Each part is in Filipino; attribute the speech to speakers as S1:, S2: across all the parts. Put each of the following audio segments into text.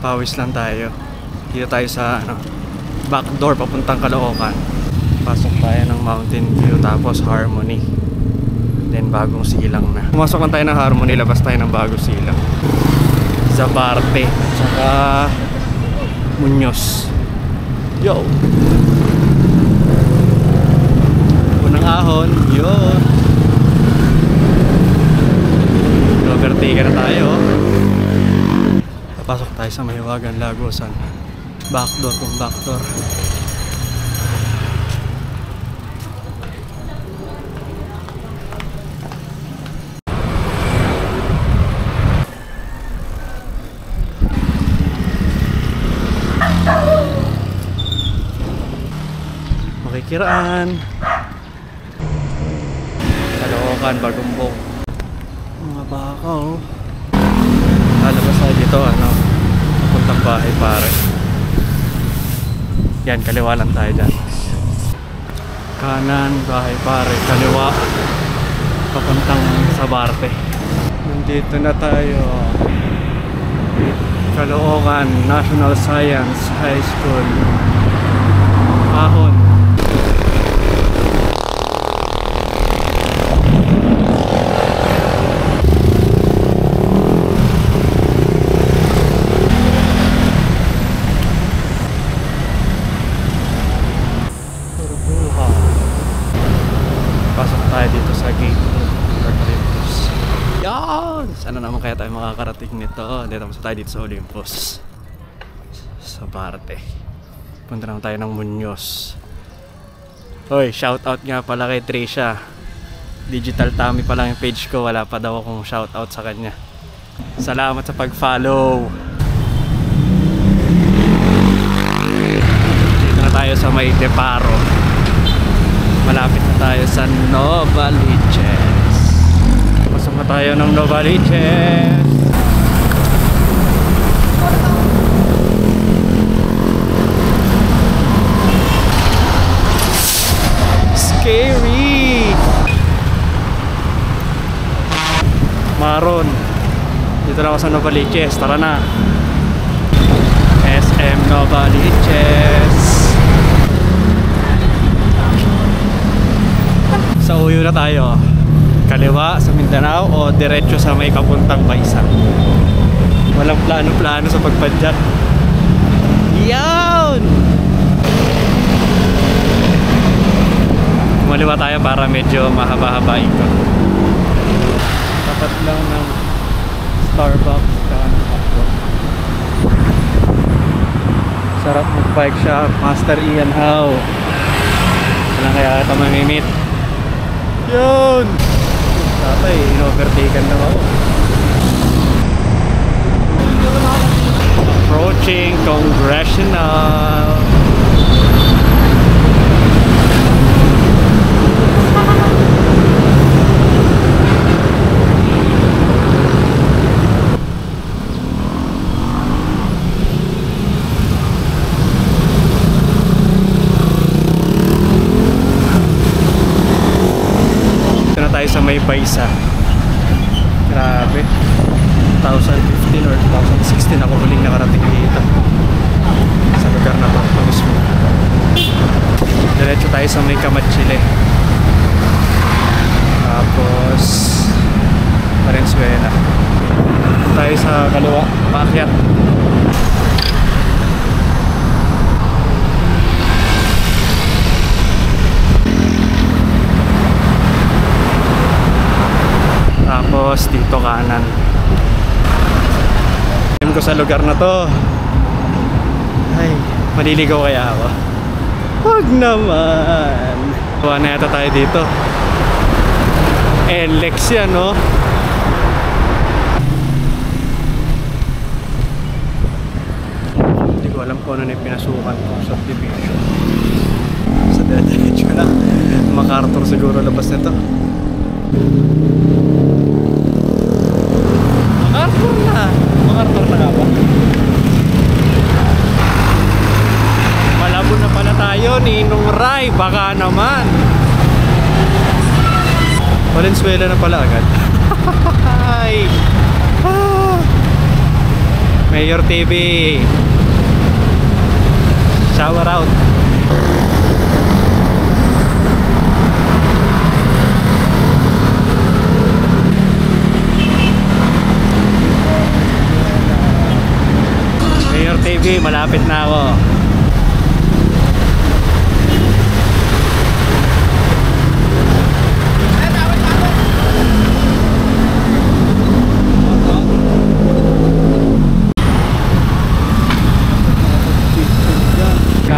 S1: Pawis lang tayo. Dito tayo sa backdoor papuntang Caloocan. Pasok tayo ng Mountain View tapos Harmony. Then bagong silang na. Pumasok lang tayo ng Harmony, labas tayo ng bagong silang. Zabarte at saka Muñoz. Yo! Unang ahon, yun! Overtake na tayo. Papasok tayo sa Mahiwagan, Lagusan. Backdoor kung backdoor. Makikiraan. Caloocan, Bagumbong. Mga baka oh. Lalabas tayo dito, puntang bahay pare. Yan, kaliwa lang tayo dyan. Kanan, bahay pare. Kaliwa, papuntang Zabarte. Nandito na tayo. Caloocan National Science High School. Ahon. Pasok tayo dito sa gate. Yan! Sana naman kaya tayo makakarating nito. Dito tayo dito sa Olympus. Sa Zabarte. Punta naman tayo ng Muñoz. Hoy, shoutout nga pala kay Trisha. Digital Tommy pa lang yung page ko. Wala pa daw akong shoutout sa kanya. Salamat sa pag-follow. Dito na tayo sa may Deparo. Malapit na tayo sa Novaliches. Pasok na tayo ng Novaliches. Scary! Maron. Dito na ako sa Novaliches. Tara na. SM Novaliches. Sa uyo na tayo. Kaliwa sa Mindanao o diretso sa may papuntang Baisa. Walang plano-plano sa pagpadyak. Yan! Kumaliwa tayo para medyo mahaba-haba ito. Tapat lang ng Starbucks. Sarap mag-bike shop. Master Ian Howe. Walang kaya ito mamimit. Yun! Tatay, in-overtaken na ako. Approaching Congressional. Tayo sa may Baisa. Grabe. 2015 or 2016 ako huling nakarating dito sa lugar na to mismo. Diretso tayo sa may Kamatsile. Tapos Valenzuela. Tayo sa kaliwa, paakyat. Tapos dito kanan. Alam ko sa lugar na to. Ay, maliligaw kaya ako? Huwag naman. Kuha na yata tayo dito. Lex yan, no? Hindi ko alam kung ano na yung pinasukan kong subdivision. Sa diretso na. MacArthur siguro labas nito. MacArthur na nga ba? Malabo na pala tayo, Ninong Ray, baka naman. Valenzuela na pala agad. Ay. Mayor TV. Shower out. Mayor TV, malapit na ako.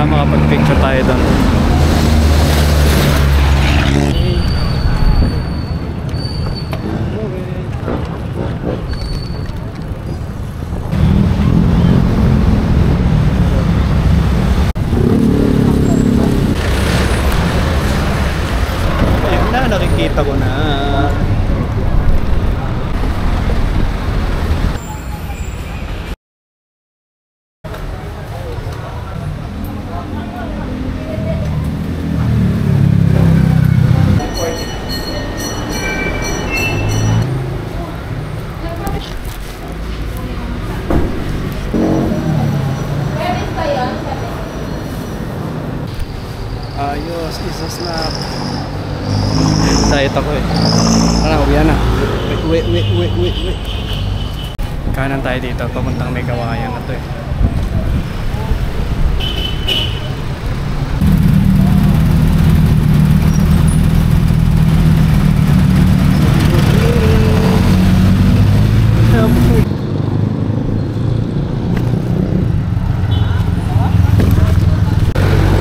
S1: Makapag-picture tayo doon. Ayun na, nakikita ko na. Ayos, isa snap. Diet ako eh. Ano, uwi na. Wait. Kanan tayo dito, papuntang may kawayan na to eh.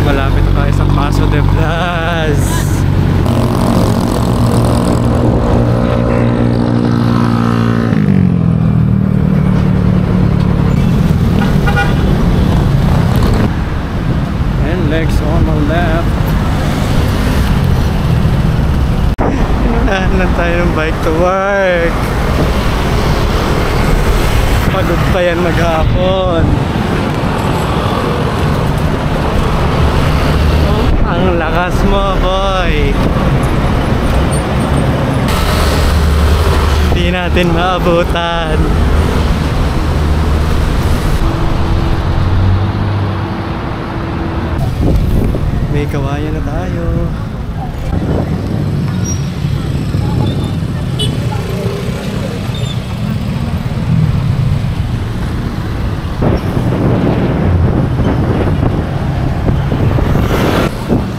S1: Malapit na tayo sa Paso de Blas. And legs on the left. Hinahan lang tayo ng bike to work. Pagod pa yan maghapon. Ang lakas mo, boy. Hindi natin maabutan. May kawayan na tayo.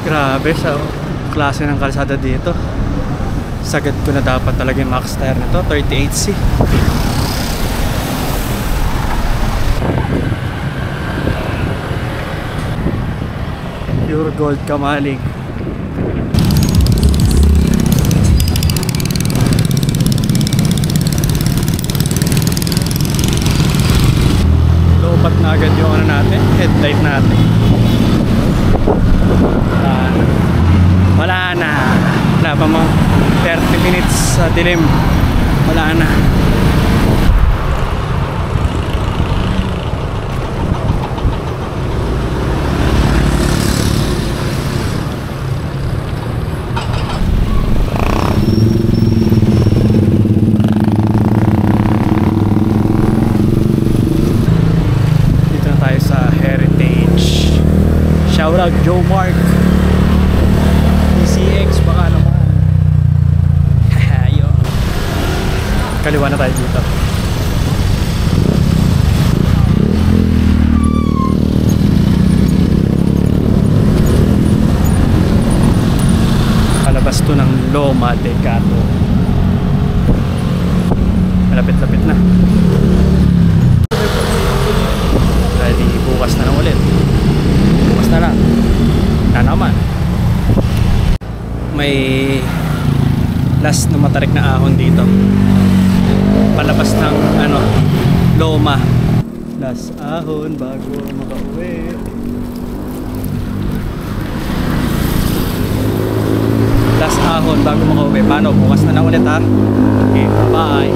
S1: Grabe sa klase ng kalsada dito. Sagad ko na dapat talaga yung max tire nito, 38C. Pure gold kamalig. Lopat na agad yung ano natin, headlight natin. Wala na. Wala pa mga 30 minutes sa dilim. Wala na. Dito na tayo sa Heritage. Shout out Joe Mark. CX baka naman. Hayo. Kaliwa na tayo dito. Palabas to ng Loma de Gato. Malapit-lapit na. Ready, bukas na lang ulit. Bukas na lang. Na naman. May last na matarik na ahon dito. Palabas ng ano, Loma. Last ahon bago makauwi. Last ahon bago makauwi. Paano? Bukas na lang ulit ha. Okay, bye.